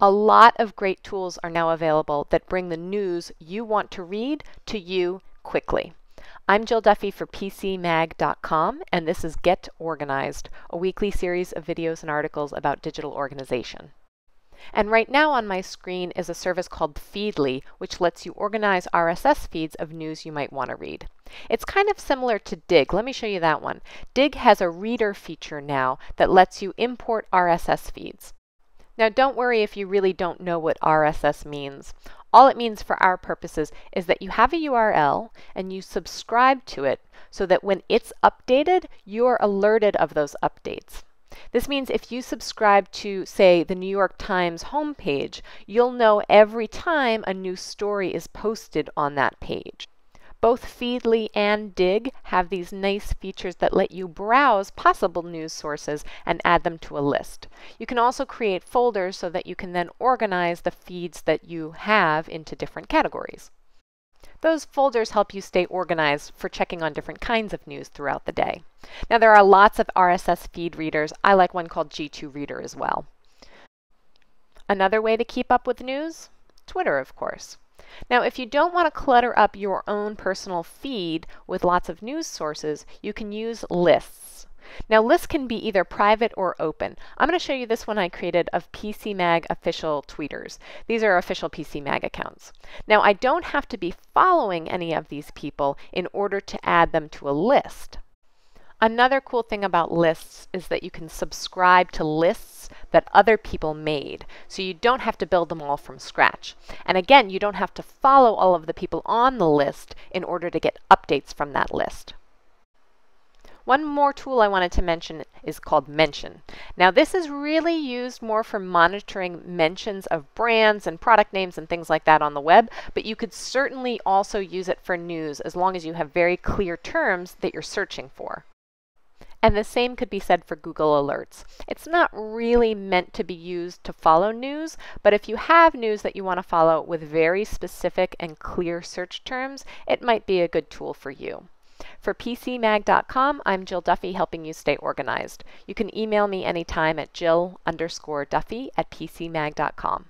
A lot of great tools are now available that bring the news you want to read to you quickly. I'm Jill Duffy for PCMag.com, and this is Get Organized, a weekly series of videos and articles about digital organization. And right now on my screen is a service called Feedly, which lets you organize RSS feeds of news you might want to read. It's kind of similar to Digg. Let me show you that one. Digg has a reader feature now that lets you import RSS feeds. Now don't worry if you really don't know what RSS means. All it means for our purposes is that you have a URL and you subscribe to it so that when it's updated, you're alerted of those updates. This means if you subscribe to, say, the New York Times homepage, you'll know every time a new story is posted on that page. Both Feedly and Digg have these nice features that let you browse possible news sources and add them to a list. You can also create folders so that you can then organize the feeds that you have into different categories. Those folders help you stay organized for checking on different kinds of news throughout the day. Now there are lots of RSS feed readers. I like one called G2 Reader as well. Another way to keep up with news? Twitter, of course. Now, if you don't want to clutter up your own personal feed with lots of news sources, you can use lists. Now, lists can be either private or open. I'm going to show you this one I created of PCMag official tweeters. These are official PCMag accounts. Now, I don't have to be following any of these people in order to add them to a list. Another cool thing about lists is that you can subscribe to lists that other people made, so you don't have to build them all from scratch. And again, you don't have to follow all of the people on the list in order to get updates from that list. One more tool I wanted to mention is called Mention. Now this is really used more for monitoring mentions of brands and product names and things like that on the web, but you could certainly also use it for news as long as you have very clear terms that you're searching for. And the same could be said for Google Alerts. It's not really meant to be used to follow news, but if you have news that you want to follow with very specific and clear search terms, it might be a good tool for you. For PCMag.com, I'm Jill Duffy helping you stay organized. You can email me anytime at jill_duffy@pcmag.com.